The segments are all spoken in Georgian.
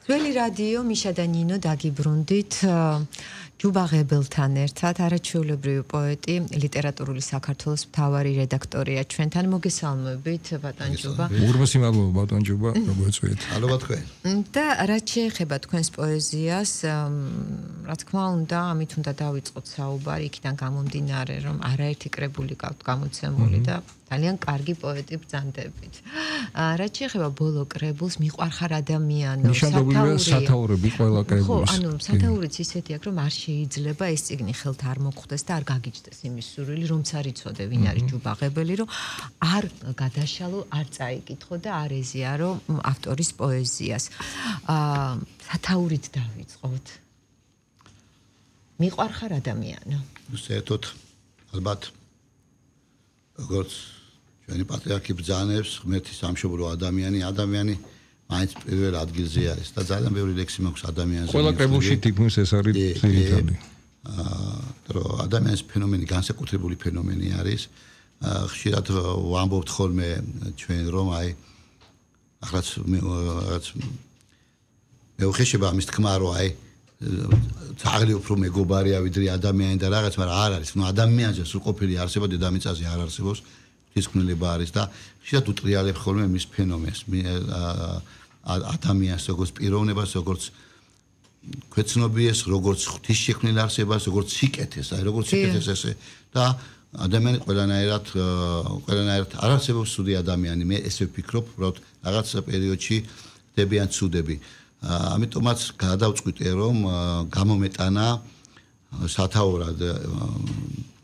ძველი რადიო მიშა და ნინო დაგიბრუნდით ჯუბაღებელთან ერთად არაჩვეულებრივი პოეტი, ლიტერატურული საქართველოს მთავარი რედაქტორია ჩვენთან. მოგესალმებით ბატონ ჯუბა. უღრმესი მადლობა ბატონ ჯუბა, როგორც ვეთ. მადლობა თქვენ. და რაც შეეხება თქვენს პოეზიას, რა თქმა უნდა, ამით უნდა დავიწყოთ საუბარი იქიდან გამომდინარე, რომ არაერთი კრებული გაქვთ გამოცემული და ძალიან კარგი პოეტი ბრძანდებით. რაც შეეხება ბოლო კრებულს, მიყვარხარ ადამიანო, სათაურები ყველა კრებულს. ხო, ანუ სათაურიც ისეთი აქვს, რომ არ შეიძლება ეს წიგნი ხელთ არ მოხვდეს და არ გაგიჯდეს იმის სურვილი, რომც არ იცოდე ვინ არის ჯუბაღებელი, რომ არ გადაშალო, არ წაიკითხო და არ ეზიარო ავტორის პოეზიას. სათაურით დავიწყოთ. მიყვარხარ ადამიანო. საერთოდ ალბათ როგორც ჩვენი პატრიარქი ბრძანებს, ღმერთი სამშობლო ადამიანი მაინც პირველ ადგილზე არის და ძალიან ბევრი ლექსი მაქვს ადამიანზე. ყველა კრებულში თითქმის ეს არის ძირითადი. რომ ადამიანის ფენომენი განსაკუთრებული ფენომენი არის. ხშირად ვამბობთ ხოლმე ჩვენ რომ აი ახლა რაღაც მეუხეშება ამის თქმა რომ აი ძაღლი უფრო მეგობარია ვიდრე ადამიანი და რაღაც, მაგრამ არ არის. ნუ ადამიანზე სრულყოფილი არსება დედამიწაზე არ არსებობს. თისკვნილება არის და ხშირად უტრიალებ ხოლმე მის ფენომენს, ადამიანს როგორც პიროვნებას, როგორც ქვეცნობიეს, როგორც ღვთისშექმნილ არსებას, როგორც სიკეთეს, აი როგორც სიკეთეს ესე და ადამიანი ყველანაირად არ არსებობს ცუდი ადამიანი. მე ესე ვფიქრობ, უბრალოდ რაღაც პერიოდში ხდებიან ცუდები. ამიტომაც გადავწყვიტე რომ გამომეტანა სათაურად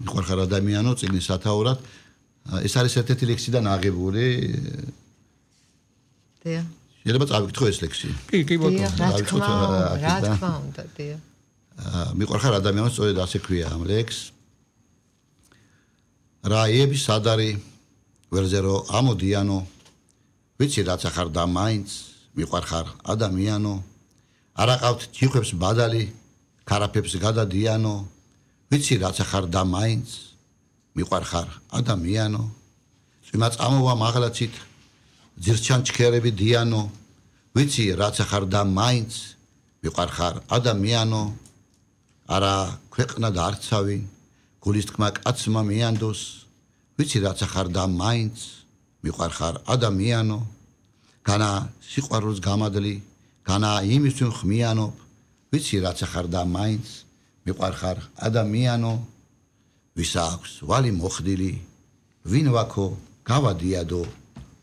მიყვარხარ ადამიანო წიგნის სათაურად. ეს არის ერთ-ერთი ლექსიდან აღებული. დიახ. შეიძლება წავიკითხო ეს ლექსი? კი ბატონო. რა თქმა უნდა, დიახ. მიყვარხარ ადამიანო სწორედ ასე ქვია ამ ლექსს. რა იები სადარი ვერზე რო ამოდიანო ვიცი რაც ახარ და მაინც მიყვარხარ ადამიანო არაყავთ ჯიხვებს ბადალი ქარაფებს გადადიანო ვიცი რაც ახარ და მაინც მიყვარხარ ადამიანო წვიმა წამოვა მაღლაცით ძირჩან ჩქერები დიანო ვიცი რაც ახარ და მაინც მიყვარხარ ადამიანო არა ქვეყნა და არცავი გულის თქმა კაცმა მიანდოს ვიცი რაც ახარ და მაინც მიყვარხარ ადამიანო განა სიყვარულს გამადლი განა იმისთვის ხმიანობ ვიცი რაც ახარ და მაინც მიყვარხარ ადამიანო ვის აქვს ვალი მოხდილი ვინ ვაქო გავადიადო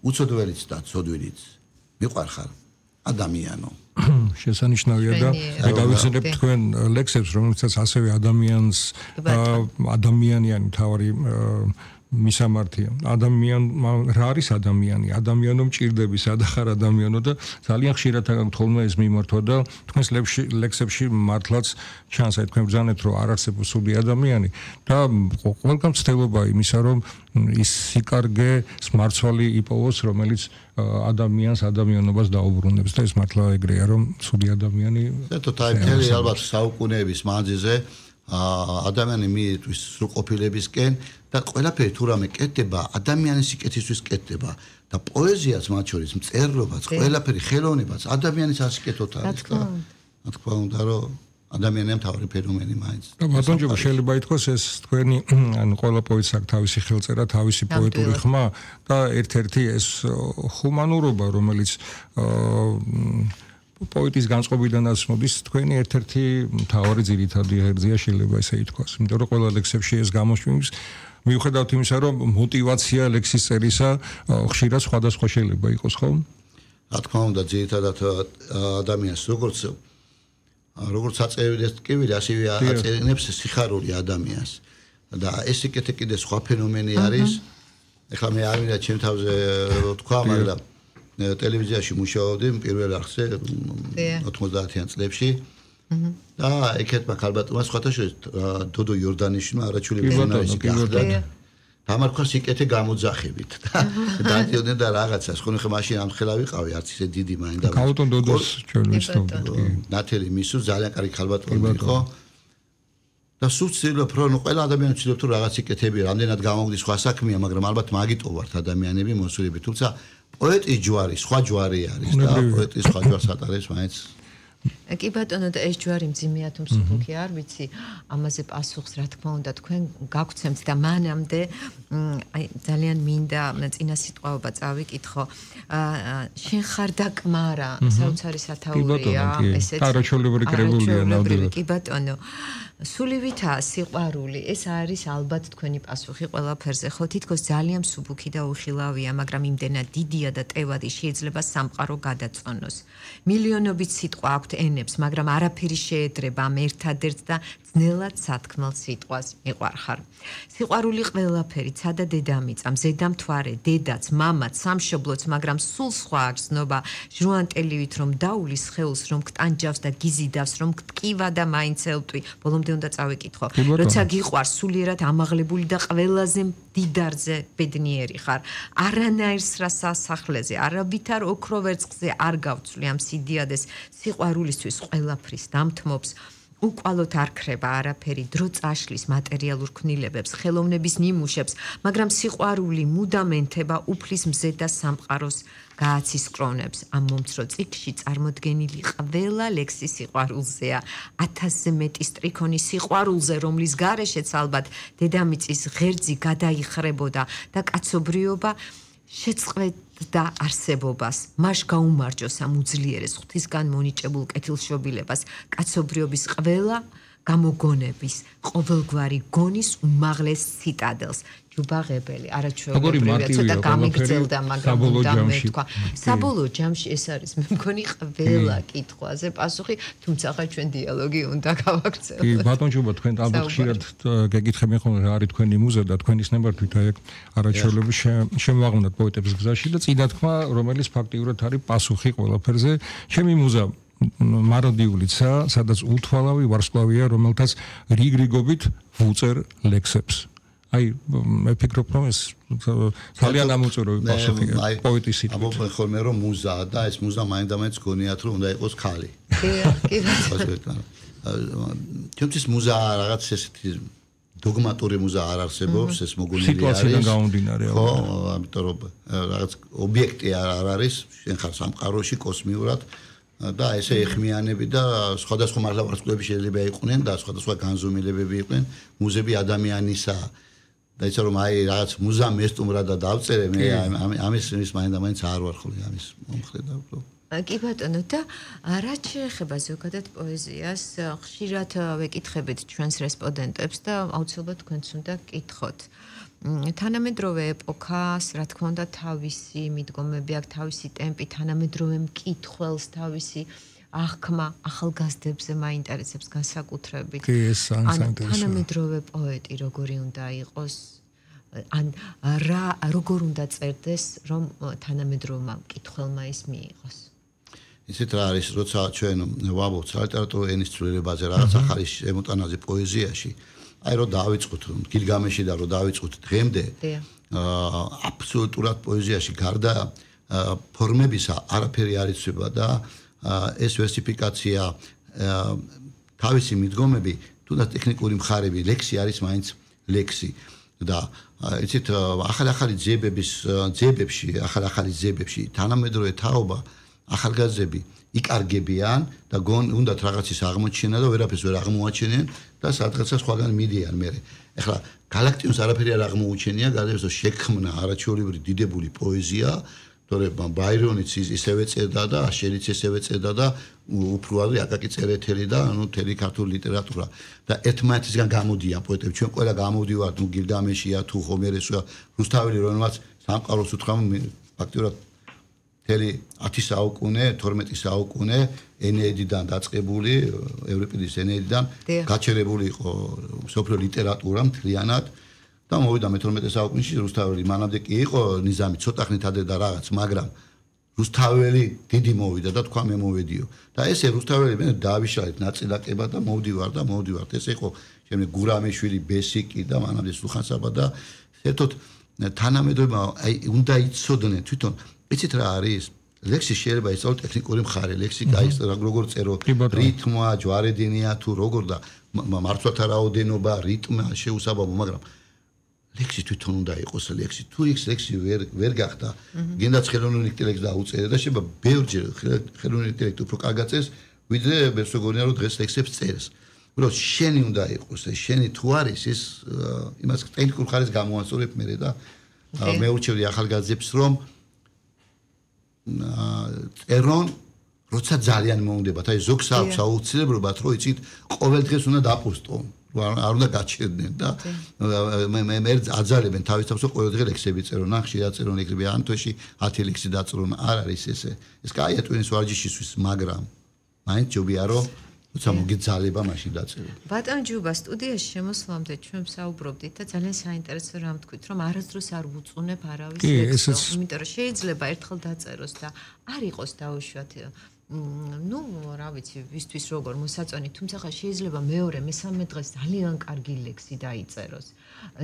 უცოდველიც და ცოდვილიც მიყვარხარ ადამიანო შესანიშნავია და მე გავიზრდებ თქვენ ლექსებს რომელსაც ასევე ადამიანიანი თავი მისამართია. რა არის ადამიანი? ადამიანო მჭირდები, სადახარ ადამიანო და ძალიან ხშირად აქვს ხოლმე ეს მიმართვა და თქვენს ლექსებში მართლაც ჩანს, აი თქვენ ბრძანეთ რომ არ არსებობს სული ადამიანი და ყველგან ცდილობა იმისა რომ ის სიკარგე სმარცვალი იპოვოს, რომელიც ადამიანს ადამიანობას დაუბრუნებს და ეს მართლა ეგრეა რომ სული ადამიანი საერთოდ აი მთელი ალბათ საუკუნეების მანძილზე ადამიანი მიიტყვის სრულყოფილებისკენ და ყველაფერი თუ რამე კეთდება ადამიანის სიკეთისთვის კეთდება და პოეზიაც მათ შორის მწერლობაც ყველაფერი ხელოვნებაც ადამიანის ასიკეთოთ არის და რა თქმა უნდა რომ ადამიანია მთავარი ფენომენი მაინც და ბატონ ჯობა შეიძლება ითქვას ეს თქვენი ანუ ყველა პოეტს აქვს თავისი ხელწერა თავისი პოეტური ხმა და ერთ-ერთი ეს ჰუმანურობა რომელიც პოეტის განწყობიდანაც მოდის თქვენი ერთ-ერთი მთავარი ძირითადი ღერძია შეიძლება ესე ითქვას. იმიტომ რომ ყველა ლექსებში ეს გამოჩვენებს მიუხედავად იმისა რომ мотиваცია ლექსის წერისა ხშირად სხვადასხვა შეიძლება იყოს ხო? რა თქმა უნდა ძირითადად ადამიანს როგორც აწევიდეს ტკივილი ასევე აწევინებს სიხარული ადამიანს და ეს კიდე სხვა ფენომენი არის. ეხლა მე არ მინდა ჩემ თავზე თქვა მაგრამ ტელევიზიაში მუშაობდი პირველ არხზე 90-იან წლებში და ეკეთმა ქალბატონმა სხვათა შორის დოდო იორდანიშვილმა არაჩვეულებრივი ჟურნალისტი გახდა დამარქვა სიკეთე გამოძახებით და დადიოდნენ და რაღაცას ხო ხე მაშინ ამ ხელა ვიყავი არც ისე დიდი მაინდა ქალბატონ დოდოს ჩვენ ვიცნობთ ნათელი მისუ ძალიან კარგი ქალბატონი იყო და სულ ცდილობ რომ ყველა ადამიანი ცდილობს რომ რაღაც სიკეთები რამდენად გამოგდის სხვა საქმეა მაგრამ ალბათ მაგიტო ვართ ადამიანები მოსულები თუმცა პოეტის ჯვარი სხვა ჯვარი არის და პოეტის სხვა ჯვარს ატარებს მაინც კი ბატონო და ეს ჯვარი მძიმეა თუ მსუბუქი არ ვიცი ამაზე პასუხს რა თქმა უნდა თქვენ გაგცემთ და მანამდე აი ძალიან მინდა წინა სიტყვაობა წავიკითხო შენ ხარ და კმარა საოცარი სათაურია ესეც არაჩვეულებრივი კრებულია ნამდვილად კი ბატონო სულივითაა სიყვარული ეს არის ალბათ თქვენი პასუხი ყველაფერზე ხო თითქოს ძალიან მსუბუქი და უხილავია მაგრამ იმდენად დიდია და ტევადი შეიძლება სამყარო გადაწონოს მილიონობით სიტყვა აქვთ ენებს მაგრამ არაფერი შეედრება ამ ერთადერთ და ძნელად სათქმელ სიტყვას მიყვარხარ სიყვარული ყველაფერი ცადა დედამიწა მზედამთვარე დედაც მამაც სამშობლოც მაგრამ სულ სხვა გზნობა ჟუანტელივით რომ დაულის ხეულს რომ გტანჯავს და გიზიდავს რომ გტკივა და მაინც ელტვი ბოლომდე უნდა წავიკითხო როცა გიყვარს სულიერად ამაღლებული და ყველაზე დიდარზე ბედნიერი ხარ არანაირს რა სასახლეზე არავითარ ოქრო ვერცხლზე არ გავცვლი ამ სიდიადეს სიყვარულისთვის ყველაფრის დამთმობს უკვალოდ არ ქრება არაფერი დრო წაშლის მატერიალურ ქმნილებებს ხელოვნების ნიმუშებს მაგრამ სიყვარული მუდამ ენთება უფლის მზე და სამყაროს გააცისკრონებს ამ მომცრო წიგნში წარმოდგენილი ყველა ლექსი სიყვარულზეა 1000-ზე მეტი სტრიქონი სიყვარულზე რომლის გარეშეც ალბათ დედამიწის ღერძი გადაიხრებოდა და კაცობრიობა შეწყვეტდა არსებობას მას გაუმარჯოს ამ უძლიერეს ღვთისგან მონიჭებულ კეთილშობილებას კაცობრიობის ყველა გამოგონების ყოველგვარი გონის უმაღლეს ციტადელს ჯუბაღებელი არაჩვეულებრივია ცოტა გამიგრძელდა მაგრამ უნდა მეთქვა საბოლოო ჯამში ეს არის მე მგონი ყველა კითხვაზე პასუხი თუმცა ხა ჩვენ დიალოგი უნდა გავაგრძელოთ კი ბატონ ჯუბა თქვენ ალბათ ხშირად გეკითხები ხოლმე რა არის თქვენი მუზა და თქვენის ნებართვით აი არაჩვეულები შემოაღმნათ პოეტების გზაში და წინა თქვა რომელიც ფაქტიურად არის პასუხი ყველაფერზე ჩემი მუზა მაროდიულიცა სადაც უთვალავი ვარსკვლავია რომელთაც რიგრიგობით ვუწერ ლექსებს აი მე ფიქრობ რომ ეს ძალიან ამოწურო პასუხია პოეტის სიტყვით ამბობ ხოლმე რომ მუზაა და ეს მუზა მაინდამაინც გონიათ რომ უნდა იყოს ხალი კი ჩემთვის მუზა რაღაც ესეთი დოგმატური მუზა არ არსებობს ეს მოგონილი არის სიტუაციიდან გამომდინარე ხო ამიტომ რომ რაღაც ობიექტი არ არის შენ ხარ სამყაროში კოსმიურად და ესე ეხმიანები და სხვადასხვა მართლავარსკვლავები შეიძლება იყვნენ და სხვადასხვა განზომილებები იყვნენ მუზები ადამიანისა და იცი რომ აი რაღაც მუზა მესტუმრა და დავწერე მე ამის მაინდამაინც არ ვარ ხოლმე ამის მომხრე და უფრო კი ბატონო და რაც შეეხება ზოგადად პოეზიას ხშირად ვეკითხებით ჩვენს რესპონდენტებს და აუცილებლად თქვენც უნდა გკითხოთ თანამედროვე ეპოქას რა თქმა უნდა თავისი მიდგომები აქვს თავისი ტემპი თანამედროვე მკითხველს თავისი აღქმა ახალგაზრდებზე მაინტერესებს განსაკუთრებით კი ეს საინტერესოა თანამედროვე პოეტი როგორი უნდა იყოს ან რა როგორ უნდა წერდეს რომ თანამედროვემა მკითხველმა ის მიიღოს ისეთ რა არის როცა ჩვენ ვამბობთ სალიტერატურო ენის ცვლილებაზე რაღაც ახალი ემოტანაზე პოეზიაში აი რომ დავიწყოთ გილგამეში და რომ დავიწყოთ დღემდე აბსოლუტურად პოეზიაში გარდა ფორმებისა არაფერი არ იცვება და ეს ვერსიფიკაცია თავისი მიდგომები თუნდაც ტექნიკური მხარები ლექსი არის მაინც ლექსი და იცით ახალ-ახალი ძებებში თანამედროვე თაობა ახალგაზრდები იკარგებიან და უნდათ რაღაცის აღმოჩენა და ვერაფერს ვერ აღმოაჩენენ და სადღაცა სხვაგან მიდიან მერე. ეხლა გალაქტიონს არაფერი არ აღმოუჩენია, გადაეცო შექმნა არაჩვეულებრივი დიდებული პოეზია, თორემ ბაირონიც ისევე წერდა და აშერიც ისევე წერდა და უფრო ადრე აკაკი წერეთელი და ანუ თელი ქართული ლიტერატურა და ერთმანეთისგან გამოდიან პოეტები. ჩვენ ყველა გამოდივართ გილგამეშია თუ ჰომეროსია, რუსთაველი რომელმაც სამყაროს უთხრა ფაქტურად თელი 10 საუკუნე, 12 საუკუნე ენეიდიდან დაწყებული, ევრიპიდის ენეიდიდან გაჩერებული იყო მსოფლიო ლიტერატურა მთლიანად და მოვიდა მე-12 საუკუნეში რუსთაველი მანამდე კი იყო ნიზამი ცოტა ხნით ადრე და რაღაც, მაგრამ რუსთაველი დიდი მოვიდა და თქვა მე მოვედიო. და ესე რუსთაველი მე დაავიშალეთ ნაწილაკება და მოვდივართ. ეს იყო შემდეგ გურამეშვილი, ბესიკი და მანამდე სულხან-საბა და ერთოდ თანამედროვეებმა აი უნდა იცოდნენ თვითონ იცით რა არის? ლექსი შეიძლება ისწავლო ტექნიკური მხარე, ლექსი გაისწრო როგორ წერო, რიტმა, ჯვარედინია თუ როგორ და მართვათა რაოდენობა, რიტმა შეუსაბამო, მაგრამ ლექსი თვითონ უნდა იყოს ლექსი. თუ ის ლექსი ვერ გახდა, გინდაც ხელოვნური ინტელექტი დაუწერე და შეიძლება ბევრჯერ ხელოვნური ინტელექტი უფრო კარგად წერს, ვიდრე მესოგონია რომ დღეს ლექსებს წერს. უბრალოდ შენი უნდა იყოს, შენი თუ არის ის იმას ტექნიკურ ხარისხს გამოასწორებ მე და მე ურჩევდი ახალგაზრდებს რომ წერონ როცა ძალიან მოუნდებათ. აი ზოგს აქვს აუცილებლობად რომ იცით ყოველ დღეს უნდა დაპოსტონ. არ უნდა გაჩერდნენ და მე აძალებენ თავის თავს რომ ყოველ დღე ლექსები წერონ, ხშირად წერონ ლექსები, ან თვეში 10 ლექსი დაწერონ. არ არის ესე. ეს კაია ტვინის ვარჯიშისთვის, მაგრამ მაინც ჯობია რომ როცა მოგიძალება მაშინ დაწერო. ბატონ ჯუბა სტუდიაში შემოსვლამდე ჩვენ ვსაუბრობდით და ძალიან საინტერესო რამ თქვით რომ არასდროს არ ვუწუნებ არავის ლექსს, იმიტომ რომ შეიძლება ერთხელ დაწეროს და არ იყოს დაუშვათ ну, რა ვიცი, ვისთვის როგორ მოსაწონი, თუმცა შეიძლება მეორე, მესამე დღეს ძალიან კარგი ლექსი დაიწეროს.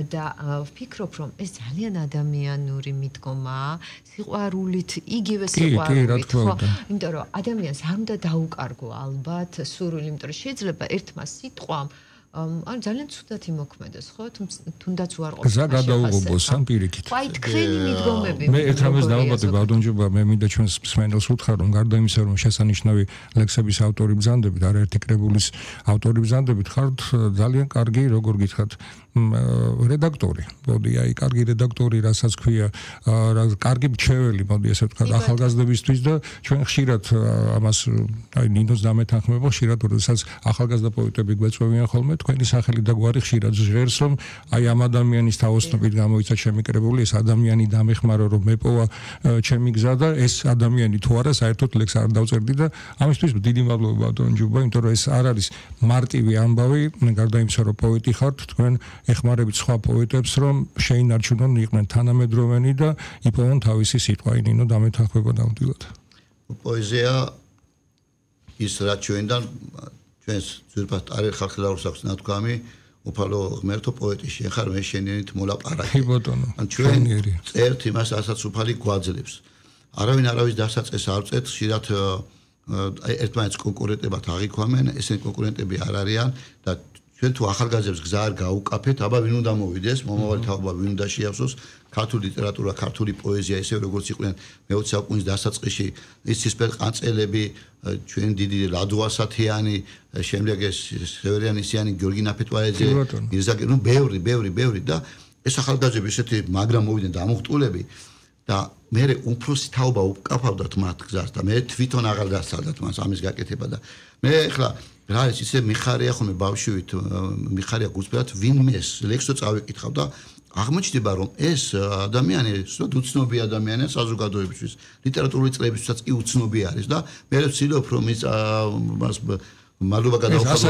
და ვფიქრობ, რომ ეს ძალიან ადამიანური მიდგომაა, სიყვარულით, იგივე სიყვარულით, ხო? იმიტომ რომ ადამიანს არ უნდა დაუკარგო ალბათ სურვილი, იმიტომ რომ შეიძლება ერთმა სიტყვამ ან ძალიან ცუდად იმოქმედოს, ხო? თუნდაც უარ ყოფს. გზა გადაუღობოს ან პირიქით. აი, თქვენი მიდგომები. მე ერთ რამეს დავაბადე ბატონ ჯუბა, მე მინდა ჩვენს მსმენელს უთხრა, რომ გარდა იმისა, რომ შესანიშნავი ლექსების ავტორი ბრძანდებით, არაერთი კრებულის ავტორი ბრძანდებით, ხართ ძალიან კარგი, როგორ გითხრათ, რედაქტორი. მოდი, აი, კარგი რედაქტორი, რასაც ქვია, კარგი მრჩეველი, მოდი ესე ვთქვათ, ახალგაზრდებისთვის და ჩვენ ხშირად ამას აი ნინოს დამეთანხმება, ხშირად როდესაც ახალგაზრდა პოეტები გვეწვევიან ხოლმე თქვენი სახელი და გვარი ხშირად ჟღერს რომ აი ამ ადამიანის თაოსნობით გამოიცა ჩემი კრებული ეს ადამიანი დამეხმარა რომ მეპოვა ჩემი გზა და ეს ადამიანი თუ არა საერთოდ ლექს არ დავწერდი და ამისთვის დიდი მადლობა ბატონ ჯუბა იმიტომ რომ ეს არ არის მარტივი ამბავი გარდა იმისა რომ პოეტი ხართ თქვენ ეხმარებით სხვა პოეტებს რომ შეინარჩუნონ იყვნენ თანამედროვენი და იპოვონ თავისი სიტყვა ინინო დამეთანხმება ნამდვილად პოეზია ის რაც ჩვენთან ჩვენს ძირფად არ ხალხლაურს აქვს ნათქვამი უფალო ღმერთო პოეტი შეხარ მე შენით მოლაპარაკე ან ჩვენ წერთ იმას ასაც უფალი გვაძლევს არავინ არავის დასაწყეს არ წერთ ხშირად ერთმანეთს კონკურენტებად აღიქვამენ ესენი კონკურენტები არ არიან და ჩვენ თუ ახალგაზრდებს გზა არ გაუკაფეთ აბა ვინ უნდა მოვიდეს მომავალი თაობა ვინ უნდა შეავსოს ქართული ლიტერატურა ქართული პოეზია ისე როგორც იყვნენ მე-20 საუკუნის დასაწყისში ის ცისფერყანწელები ჩვენ დიდი ლადუასათიანი შემდეგ ეს სევერიანისიანი გიორგი ნაფეტვაიძე მირზა ნუ ბევრი და ეს ახალგაზრდები ესეთი მაგრამ მოვიდნენ დამოხტულები და მე უფროსი თაობა უკაფავდათ მათ გზას და მე თვითონ აღარ დასწავლდათ მას ამის გაკეთება და მე ახლა რა ის ისე მიხარია ხოლმე ბავშვით მიხარია გულწრფელად ვინმეს ლექსო წავიკითხავ და აღმოჩნდება რომ ეს ადამიანი სწორედ უცნობი ადამიანია საზოგადოებისთვის ლიტერატურული წლებისთვისაც კი უცნობი არის და მე ვცდილობ რომ ის მას მადლობა გადავხადო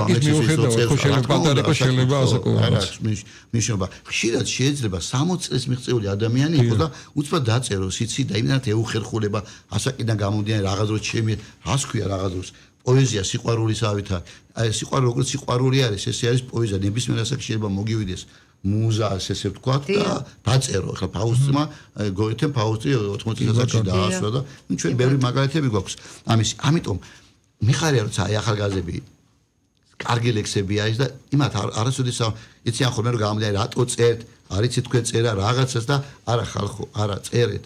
მიშობა ხშირად შეიძლება 60 წელს მიღწეული ადამიანი იყო და უცბად დაწეროს იცი და იმენად ეუხერხულება ასაკიდან გამომდინარე რაღაც დროს ჩემი რას ქვია რაღაც დროს პოეზია სიყვარულისავითა აი სიყვარული როგორც სიყვარული არის ესე არის პოეზია ნებისმიერ ასაკში შეიძლება მოგივიდეს მუზა ესე ვთქვათ და დაწერო ახლა ფაუსტმა გოეთემ ფაუსტი 80 წელიწადში დაასვა და ჩვენ ბევრი მაგალითები გვაქვს ამის ამიტომ მიხარია როცა აი ახალგაზრდები კარგი ლექსები არის და იმათ არასოდეს იციან ხოლმე რომ გამომდინარე რატო წერთ არიცი თქვენ წერა რაღაცას და არა ხალხო არა წერეთ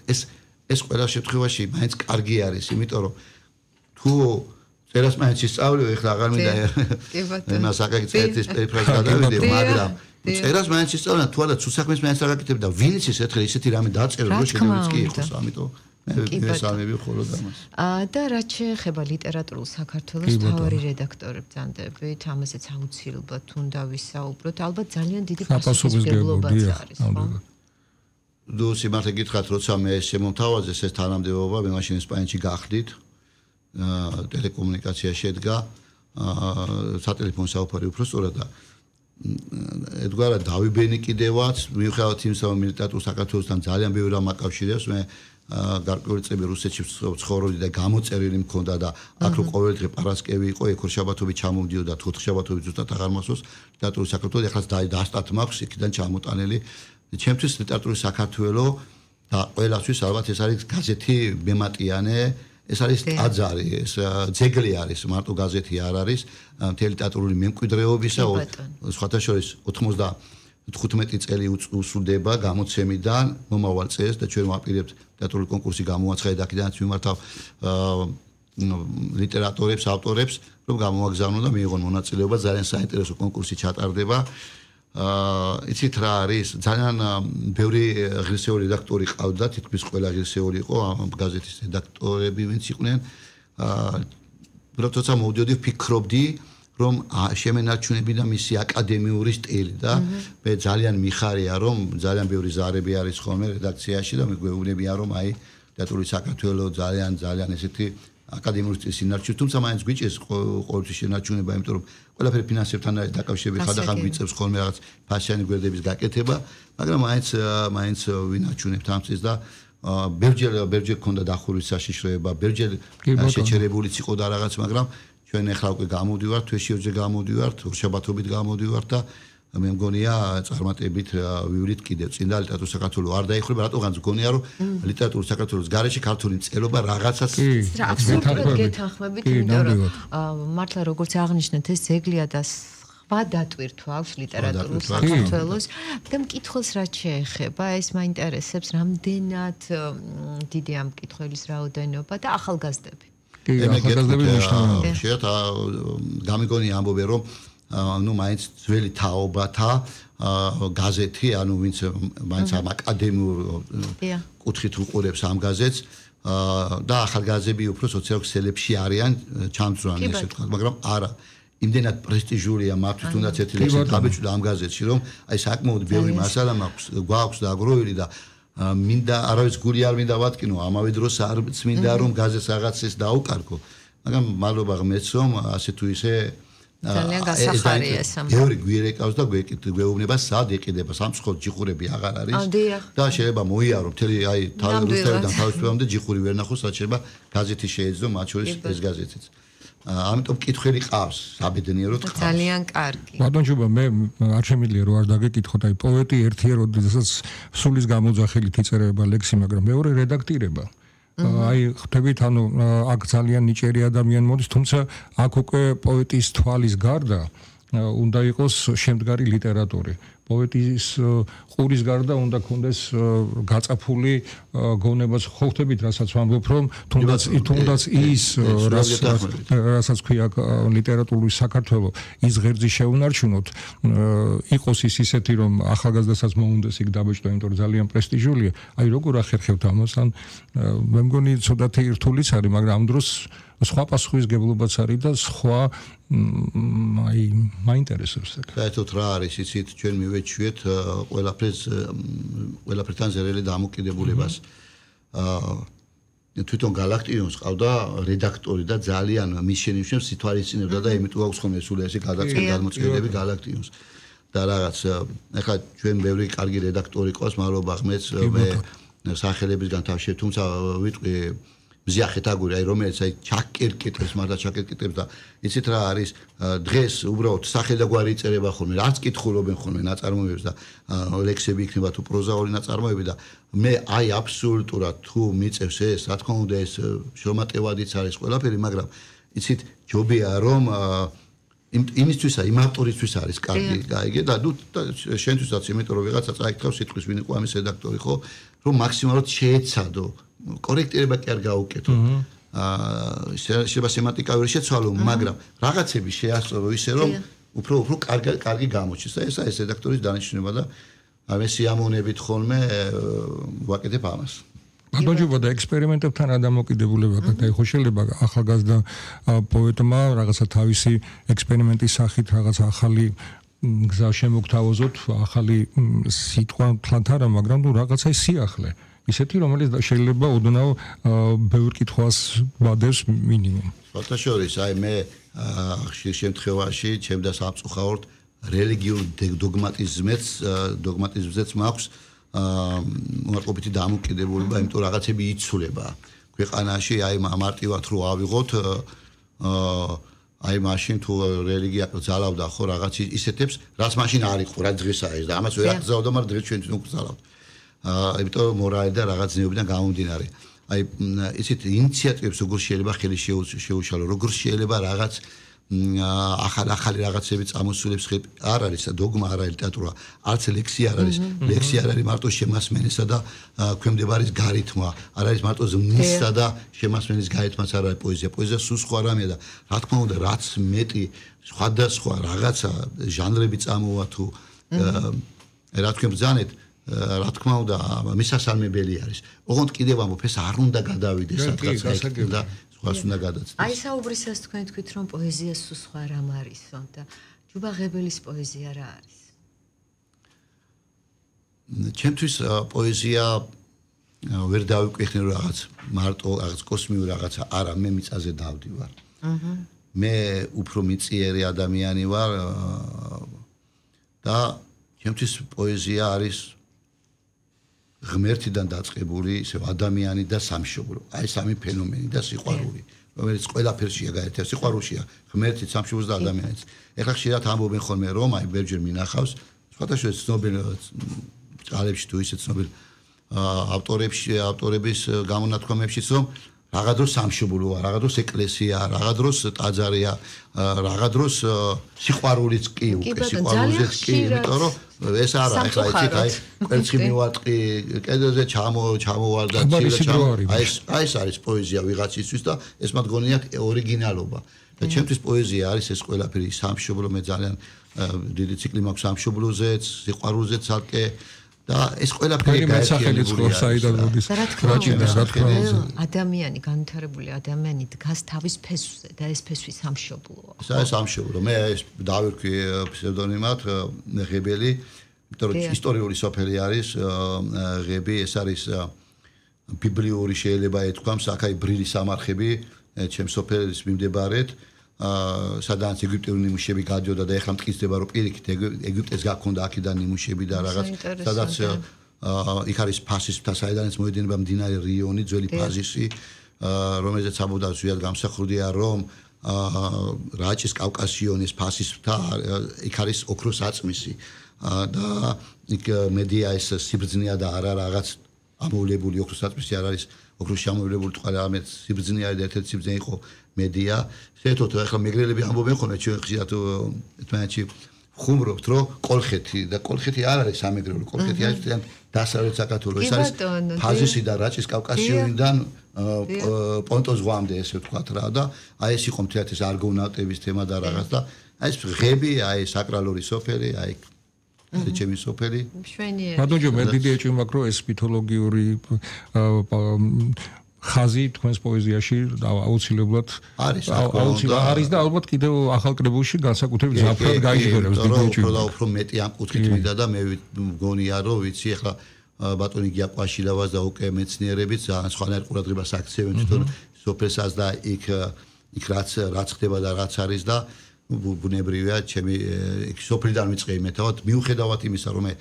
ეს ყველა შემთხვევაში მაინც კარგი არის იმიტომ რომ თუ წერას მაინც ისწავლე ეხლა აღარ მინდა იმას აკაკი წერეთის პერიფრაზი გადავიდე მაგრამ წერას მაინც ისწავლე თუ არა თუ საქმეს მაინც არ გაკეთებ და ვინ იცის ერთხელ ისეთი რამე დაწერო რომ შეგეც კი იყოს ამიტომ მე სამები ხოლო დამას და რაც შეეხება ლიტერატურულ საქართველოს თავარი რედაქტორებ ბრძანდებით ამასაც აუცილებლად უნდა ვისაუბროთ ალბათ ძალიან დიდი პასუხისმგებლობაც არის ხო დუ სიმართლე გითხრათ როცა მე შემომთავაზეს ეს თანამდებობა მე მაშინ ესპანეთში გახდით ტელეკომუნიკაცია შედგა სატელეფონო საუბარი უფრო სწორად და ედგარა დავიბენი კიდევაც მიუხედავად იმისა რომ ლიტერატურა საქართველოსთან ძალიან ბევრი რამ აკავშირებს მე გარკვეული წლები რუსეთში ცხოვრობდი და გამოწერილი მქონდა და აქ რო ყოველდღე პარასკევი იყო ეკორშაბათობით ჩამოვდიოდა და თხუთშაბათობით ზუსტად აღარ მახსოვს ლიტერატურის საქართველოს ეხლა დასტატ მაქვს იქიდან ჩამოტანილი ჩემთვის ლიტერატურის საქართველოს და ყველასთვის ალბათ ეს არის გაზეთი მემატიანე ეს არის ტაძარი ეს ძეგლი არის მარტო გაზეთი არ არის მთელი ლიტერატურული მემკვიდრეობისა სხვათა შორის 95 წელი უსრულდება გამოცემიდან მომავალ წელს და ჩვენ ვაპირებთ ლიტერატურული კონკურსი გამოაცხადეთ აქედანაც მიმართავ ლიტერატორებს, ავტორებს, რომ გამოაგზავნონ და მიიღონ მონაწილეობა, ძალიან საინტერესო კონკურსი ჩატარდება. იცით რა არის? ძალიან ბევრი ღირსეული რედაქტორი ყავდა, თითქმის ყველა ღირსეული იყო ამ გაზეთის რედაქტორები, ვინც იყვნენ. როცა მოვდიოდი, ვფიქრობდი, რომ შემენარჩუნები და მისი აკადემიური სტილი და მე ძალიან მიხარია, რომ ძალიან ბევრი ზარები არის ხოლმე რედაქციაში და მეგვეუბნებიან, რომ აი თეატრული საქართველოს ძალიან ესეთი აკადემიური სტილის ინარჩუნებს, თუმცა მაინც გვიჭირს ყოველთვის შენარჩუნება, იმიტომ რომ ყველაფერი ფინანსებთან არის დაკავშირებული, ხანდახან გვიწევს ხოლმე რაღაც ფასიანი გვერდების გაკეთება, მაგრამ მაინც ვინარჩუნებთ ამ წელს და ბევრჯერ გქონდა დახურვის საშიშროება, ბევრჯერ შეჩერებულიც იყო და რაღაც, მაგრამ ჩვენ ახლა უკვე გამოვდივართ, თვეში ორჯერ გამოვდივართ, ორშაბათობით გამოვდივართ და მე მგონია წარმატებით ვივლით კიდევ წინ და ლიტერატურის საქართველოს არ დაიხურება, რატოღაც მგონია რომ ლიტერატურის საქართველოს გარეშე ქართული მწერლობა რაღაცას აბსოლუტურად გეთანხმებით, იმიტომ რომ მართლა როგორც აღნიშნეთ, ეს ძეგლია და სხვა დატვირთვა აქვს ლიტერატურულ საქართველოს და მკითხველს რაც შეეხება, ეს მაინტერესებს, რამდენად დიდი ამ მკითხველის რაოდენობა და ახალგაზრდები. ახალგაზრდები მნიშვნელოვანია. შეათ გამიგონია ამბობენ რომ ну მაინც ძველი თაობათა გაზეთი, ანუ ვინც მაინც ამ აკადემიურ კუთხით უყურებს ამ გაზეთს და ახალგაზრდები უფრო სოციალურ ქსელებში არიან ჩამწვანე ესე ვთქვათ, მაგრამ არა იმდენად პრესტიჟულია მათთვის თუნდაც ერთი ლექსი დაბეჭდა ამ გაზეთში, რომ აი საკმაოდ ბევრი მასალა გვაქვს დაგროვილი და მინდა არავის გული არ მინდა ვატკინო, ამავე დროს არც მინდა რომ გაზეთს რაღაცას დაუკარგო, მაგრამ მადლობა ღმერთს რომ ასე თუ ისე ძალიან გასახარია ეს. ბევრი გვიერეკავს და გვეუბნება სად იყიდება, სამცხო ჯიხურები აღარ არის და შეიძლება მოიარო მთელი აი რუსთავიდან თავისუფლებამდე ჯიხური ვერ ნახოს, რაც შეიძლება გაზეთი შეეძლო, მათ შორის ეს გაზეთიც. ამიტომ კითხველი ყავს, საბედნიეროდ ყავს. ძალიან კარგი. ბატონ ჯუბა, მე არ შემიძლია რომ არ დაგეკითხოთ, აი პოეტი ერთია, როდესაც სულის გამოძახილით იწერება ლექსი, მაგრამ მეორე რედაქტირება. აი ხვდებით, ანუ აქ ძალიან ნიჭიერი ადამიანი მოდის, თუმცა აქ უკვე პოეტის თვალის გარდა უნდა იყოს შემდგარი ლიტერატორი. პოეტის ყურის გარდა უნდა ქონდეს გაწაფული გონებაც, ხო ხვდებით, რასაც ვამბობ, რომ თუნდაც ის რასაც ქვია ლიტერატურული საქართველო, ის ღერძი შეუნარჩუნოთ, იყოს ის ისეთი, რომ ახალგაზრდასაც მოუნდეს იქ დაბეჭდა, იმიტომ რომ ძალიან პრესტიჟულია. აი როგორ ახერხებთ ამას? ან მე მგონი ცოტათი რთულიც არის, მაგრამ ამ დროს სხვა პასუხისგებლობაც არის და სხვა აი მაინტერესებს აქ. საერთოდ რა არის, იცით, ჩვენ მივეჩვიეთ ყველაფერთან ზერელი დამოკიდებულებას. თვითონ გალაქტიონს ყავდა რედაქტორი და ძალიან მის შენიშვნებს ითვალისწინებდა და იმიტომ აქვს ხოლმე სულ ესე გადმოწერილები გალაქტიონს. და რაღაც ახლა ჩვენ ბევრი კარგი რედაქტორი ყავს, მადლობა ღმერთს, მე სახელებისგან თავში, თუმცა ვიტყვი მზიახეთაგური, აი რომელიც აი ჩაკერკეტებს, მართლა ჩაკერკეტებს და იცით რა არის, დღეს უბრალოდ სახელდაგვარი იწერება ხოლმე, რაც კითხულობენ ხოლმე ნაწარმოებებს და ლექსები იქნება თუ პროზაული ნაწარმოები და მე აი აბსოლუტურად თუ მიწევს ეს, რა თქმა უნდა ეს შრომატევადიც არის ყველაფერი, მაგრამ იცით ჯობია რომ იმისთვისა, იმ ავტორისთვის არის კარგი, გაიგე და ნუ შენთვისაც, იმიტომ რომ ვიღაცა წაიკითხავს სიტყვის ვინ იყო ამის რედაქტორი, ხო, რომ მაქსიმალურად შეეცადო კორექტირება კი არ გაუკეთო. შეიძლება სემანტიკა ვერ შეცვალო, მაგრამ რაღაცები შეასწორო ისე რომ უფრო კარგი გამოჩნდეს. და ეს რედაქტორის დანიშნულება და ამ სიამოვნებით ხოლმე ვაკეთებ ამას. ბატონ ჯუბა და ექსპერიმენტებთან რა დამოკიდებულება გაქვთ? აი ხო შეიძლება ახალგაზრდა პოეტმა რაღაცა თავისი ექსპერიმენტის სახით რაღაც ახალი გზა შემოგთავაზოთ, ახალი სიტყვა თან არა, მაგრამ ნუ რაღაცა სიახლე. ისეთი რომელიც შეიძლება ოდნავ ბევრ კითხვას ვადევს მინიმუმ. შორტაშორის აი მე ხშირ შემთხვევაში ჩემ და სამწუხაროდ რელიგიურ დოგმატიზმზეც მაქვს უარყოფითი დამოკიდებულება, იმიტომ რაღაცები იცვლება ქვეყანაში, აი მარტივად რო ავიღოთ აი მაშინ თუ რელიგია ძალავდა ხო რაღაც ისეთებს, რაც მაშინ არ იყო, რაც დღესაა ეს და ამას ვერ აღზავდა, მაგრამ დღეს ჩვენ თვითონ გვძალავთ. იმიტომ მორალი და რაღაც ზნეობიდან გამომდინარე. აი ისეთ ინიციატივებს როგორ შეიძლება ხელი შეუშალო, როგორ შეიძლება რაღაც ახალი რაღაცები წამოსულებს არ არის დოგმა არ არის ლიტერატურა არც ლექსი არ არის ლექსი არ არის მარტო შემასმენისა და ქვემდებარის გარითმა არ არის მარტო ზმნისა და შემასმენის გარითმაც არ არის პოეზია სულ სხვა რამეა და რა თქმა უნდა რაც მეტი სხვადასხვა რაღაცა ჟანრები წამოვა თუ რა თქვენ ბრძანეთ რა თქმა უნდა მისასალმებელი არის ოღონდ კიდევ ამბობ ეს არ უნდა გადავიდეს სადღაც და სხვას უნდა გადაცდეს აი საუბრისას თქვენ თქვით რომ პოეზია სულ სხვა რამ არისო და ჯუბაღებელის პოეზია რა არის ჩემთვის პოეზია ვერ დავიკვეხნე რომ რაღაც მარტო რაღაც კოსმიურ რაღაცა არა მე მიწაზე დავდივარ მე უფრო მიწიერი ადამიანი ვარ და ჩემთვის პოეზია არის ღმერთიდან დაწყებული ისე ადამიანი და სამშობლო აი სამი ფენომენი და სიყვარული რომელიც ყველაფერშია გაერთიანებული სიყვარულშია ღმერთი სამშობლოს და ადამიანიც ეხლა ხშირად ამბობენ ხოლმე რომ აი ბერჯერ მინახავს სხვადასხვა ცნობილ ჭალებში თუ ისე ცნობილ ავტორების გამონათქვამებშიც რომ რაღა დროს სამშობლოა, რაღა დროს ეკლესია, რაღაცა დროს ტაძარია, რაღაცა დროს სიყვარულიც კი უკვე სიყვარულზეც კი, იმიტომ რომ ეს არა, ეხლა იცით, აი კვერცხი მივატყი, კედელზე ჩამოვალ და აი ეს არის პოეზია ვიღაცისთვის და ეს მათ გონია ორიგინალობა. და ჩემთვის პოეზია არის ეს ყველაფერი სამშობლო მე ძალიან დიდი ციკლი მაქვს სამშობლოზეც, სიყვარულზეც ალკე და ეს ყველაფერი გაერთიანებულია საიდან მოდის რა თქმა უნდა ადამიანი განვითარებული ადამიანი დგას თავის ფესვზე და ეს ფესვი სამშობლოა ეს სამშობლო მე ეს დავირქვი ფსევდონიმად ღებელი იმიტომ რომ ისტორიული სოფელი არის ღები ეს არის ბიბლიური შეიძლება ეთქვამს აქ აი ბრილის სამარხები ჩემს სოფელის მიმდებარედ სადაც ეგვიპტური ნიმუშები გადიოდა და ეხლა მტკიცდება რომ პირიქით ეგვიპტეს გაქონდა აქედან ნიმუშები და რაღაც სადაც იქ არის ფასისთა საიდანაც მოედინება მდინარე რიონი ძველი ფაზისი რომელზეც ამბობდა ზუსტად გამსახურდია რომ რაჭის კავკასიონის ფასისთა იქ არის ოქროს აწმისი და იქ მედია ეს სიბრძნეა და არა რაღაც ამოვლებული ოქროს აწმისი არ არის ოქროს შემოვლებული თვალე ამეთ სიბრძნეა და ერთ-ერთი სიბრძნე იყო მედია შეერთოთ ახლა მეგრელები ამბობენ ხოლმე ჩვენ ხშირად ერთმანეთში ხუმრობთ რომ კოლხეთი და კოლხეთი არ არის სამეგრელო კოლხეთი არის ძალიან დასავლეთ საქართველოს ეს არის ფაზისი და რაჭის კავკასიონიდან პონტოს ზღვამდე ესე ვთქვათ რა და აი ეს იყო მთლად ეს არგონავტების თემა და რაღაც და აი ეს ღები აი საკრალური სოფელი აი ჩემი სოფელი მშვენიერი ბატონო მე დიდი ეჭვი მაქვს რომ ეს მითოლოგიური ხაზი თქვენს პოეზიაში აუცილებლად არის და ალბათ კიდევ ახალ კრებულში განსაკუთრებით ზაფხად გაიჟღერებს დიდი ეჭვი უფრო და უფრო მეტი ამ კუთხით მინდა და მე მგონია რომ ვიცი ახლა ბატონი გიაყვაშილავას და უკვე მეცნიერებიც ძალიან სხვანაირ ყურადღებას აქცევენ თვითონ სოფელსაც და იქ რაც ხდება და რაც არის და ბუნებრივია ჩემი სოფლიდან ვიწყე მეთავად მიუხედავად იმისა რომ მე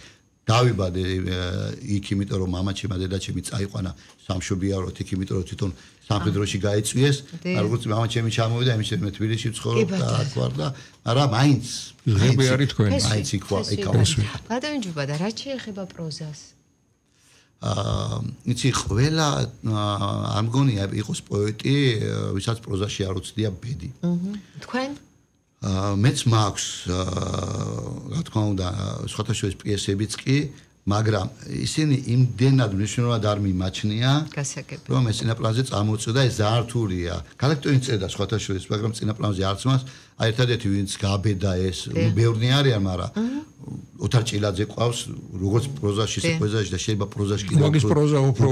დავიბადე იქ იმიტომ რომ მამაჩემ და დედაჩემი წაიყვანა სამშობიაროთ იქ იმიტომ რომ თვითონ სამხედროში გაიწვიეს როგორც მამაჩემი ჩამოვიდა იმის მე თბილისში ვცხოვრობ და აქ ვარ და მაგრამ მაინც ღები არის თქვენ მაინც იქ ვარ ბატონო ჯუბადა რა შეეხება პროზას იცი ყველა არ მგონია იყოს პოეტი ვისაც პროზაში არ უცდია ბედი თქვენ მეც მაქვს რა თქმა უნდა სხვადასხვა პიესებიც კი მაგრამ ისინი იმდენად მნიშვნელოვნად არ მიმაჩნია რომ ეს წინაპლანზე წამოწევდა ეს ძალიან რთულია კოლექტივი წერდა სხვადასხვა მაგრამ წინაპლანზე არც მას აი ერთადერთი ვინც გაბედა ეს ბევრნი არიან მაგრამ ოთარ ჭილაძე ყავს როგორც პროზაში ისე პოეზიაში და შეიძლება პროზაში კიდევ მაგის პროზა უფრო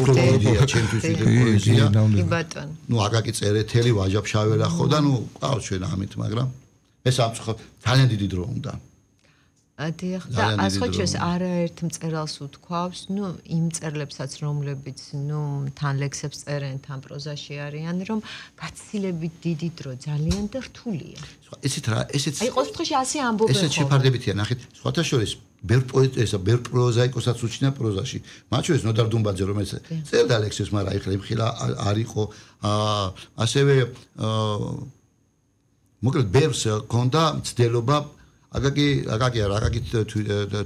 ჩემთვის პოეზია კი ბატონო ნუ აკაკი წერეთელი ვაჟაფშაველა ხო და ნუ ყავს ჩვენ ამით მაგრამ ეს ამწყო ძალიან დიდი დრო უნდა. დიახ, და ასხოჩეს არაერთ მწერალს უთქვავს, ნუ იმ მწერლებსაც რომლებიც ნუ თან ლექსებს წერენ, თან პროზაში არიან, რომ გაცილებით დიდი დრო ძალიან და რთულია. ესეთ რა, ესეც აი ყოველ შემთხვევაში ასე ამბობენ. ესეც შეფარდებითია, ნახეთ, სხვათა შორის ბევრ პოეტესა, ბევრ პროზაიკოსაც უჩნია პროზაში. მათ შორის ნოდარ დუმბაძე რომელიც წერდა ლექსებს, მაგრამ ეხლა იმხილა არ იყო ასევე მოკლედ ბევრს ქონდა მცდელობა აკაკი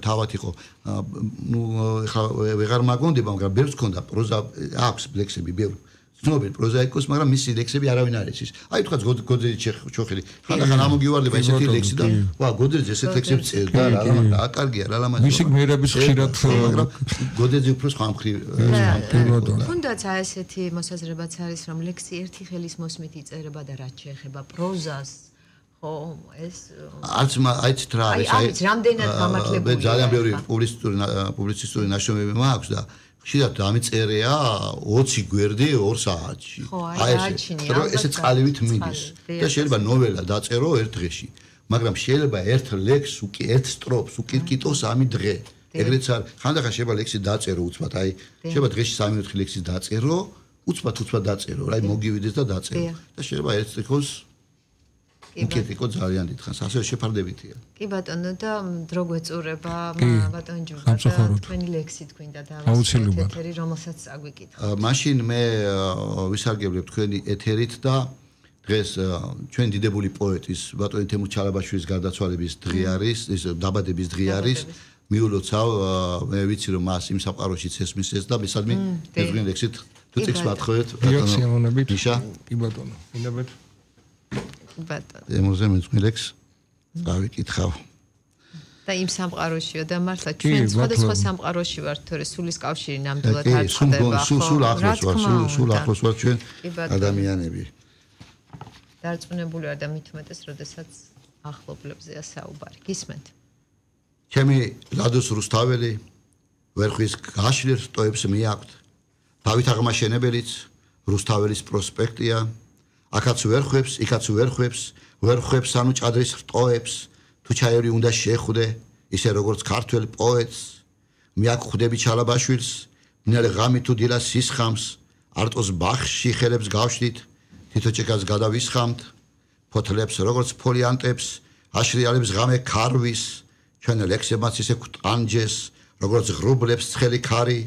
თავად იყო ნუ ეხლა ვეღარ მაგონდება მაგრამ ბევრს ქონდა პროზა აქვს ლექსები ბევრ ცნობილი პროზაიკოს, მაგრამ მისი ლექსები არავინ არ იცის. აი თქვა გოდერძი ჩოხელი. ხანდახან ამოგივარდება ესეთი ლექსი და ვა გოდერძი ესეთ ლექსებს წერდა რა რა კარგია რა ლამაზია. მისი გმირების ხშირად მაგრამ გოდერძი უფრო სხვა მხრივ თუნდაც აი ესეთი მოსაზრებაც არის რომ ლექსი ერთი ხელის მოსმით იწერება და რაც შეეხება პროზას ხო ეს არც რა არის აი რამდენად გამართლებული მე ძალიან ბევრი პუბლიცისტური ნაშრომები მაქვს და ხშირად დამიწერეა 20 გვერდი 2 საათში. აი ესე წყალივით მიდის. და შეიძლება ნოველა დაწერო ერთ დღეში. მაგრამ შეიძლება ერთ ლექსს ერთ სტროფს უკირკიტოს ამი დღე. ეგრეც არ ხანდახან შეიძლება ლექსი დაწერო უცბად, აი შეიძლება დღეში 3-4 ლექსი დაწერო, უცბად დაწერო, აი მოგივიდეს და დაწერო. და შეიძლება ერთ დღეს უკირკიტო ძალიან დიდხანს, ასე შეფარდებითია. კი ბატონო და დრო გვეწურება ბატონო ჯუბა თქვენი ლექსით გვინდა აუცილებლად ეთერი რომელსაც აგვიკითხა. მაშინ მე ვისარგებლებ თქვენი ეთერით და დღეს ჩვენ დიდებული პოეტის ბატონი თემურ ჩალაბაშვილის გარდაცვალების დღე არის, ეს დაბადების დღე არის. მიულოცავ მე ვიცი რომ მას იმ სამყაროშიც ესმის და მესადმი თქვენი ლექსით თუ წიგს მათხოვეთ ბატონო. ნიშა კი ბატონო. ინებეთ ბატონო. ემოზე მე თქვენი ლექს გავიკითხავ. და იმ სამყაროშიო და მართლა ჩვენ სხვადასხვა სამყაროში ვართ თორე სულის კავშირი ნამდვილად არ ხდება ხო? სულ ახლოს ვარ ჩვენ ადამიანები. დარწმუნებული ვარ და მით უმეტეს როდესაც ახლობლებზეა საუბარი. გისმენთ. ჩემი ლადოს რუსთაველი ვერხვის გაშლილ რტოებს მიაქვთ. დავით აღმაშენებელიც რუსთაველის პროსპექტია. აქაც ვერხვებს, იქაც ვერხვებს ანუ ჭადრის რტოებს თუ ჩაერი უნდა შეხვდე, ისე როგორც ქართველ პოეტს. მიაკ ხვდები ჩალაბაშვილს, ნელ ღამი თუ დილას სისხამს, არტოს ბახში ხელებს გავშლით, თითო ჭეკას გადავისხამთ, ფოთლებს როგორც ფოლიანტებს, აშრიალებს ღამე ქარვის, ჩვენ ლექსებმაც ისე გვტანჯეს, როგორც ღრუბლებს ცხელი ქარი,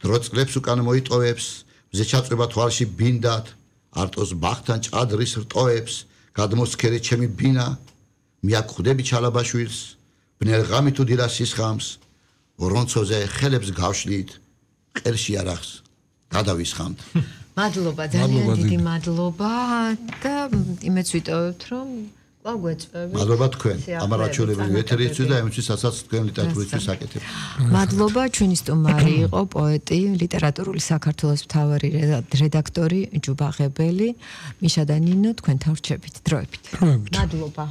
დრო წყლებს უკან მოიტოვებს, მზე ჩაწვება თვალში ბინდად, არტოს ბახთან ჭადრის რტოებს, გადმოსქერი ჩემი ბინა, მიაკ ხვდები ჩალაბაშვილს, ბნელ ღამი თუ დილას სისხამს, ვორონცოზე ხელებს გავშლით, ყელში არახს გადავისხამთ. მადლობა, ძალიან დიდი მადლობა და იმეც ვიტოვებთ რომ გვეწვევით. მადლობა თქვენ. ამარაჩოლებრივი ეთერისთვის და იმისთვისაც თქვენ ლიტერატურისთვის აკეთებთ. მადლობა, ჩვენი სტუმარი იყო პოეტი, ლიტერატურული საქართველოს მთავარი რედაქტორი ჯუბა ღებელი, მიშა და ნინო თქვენთან ვრჩებით დროებით. მადლობა.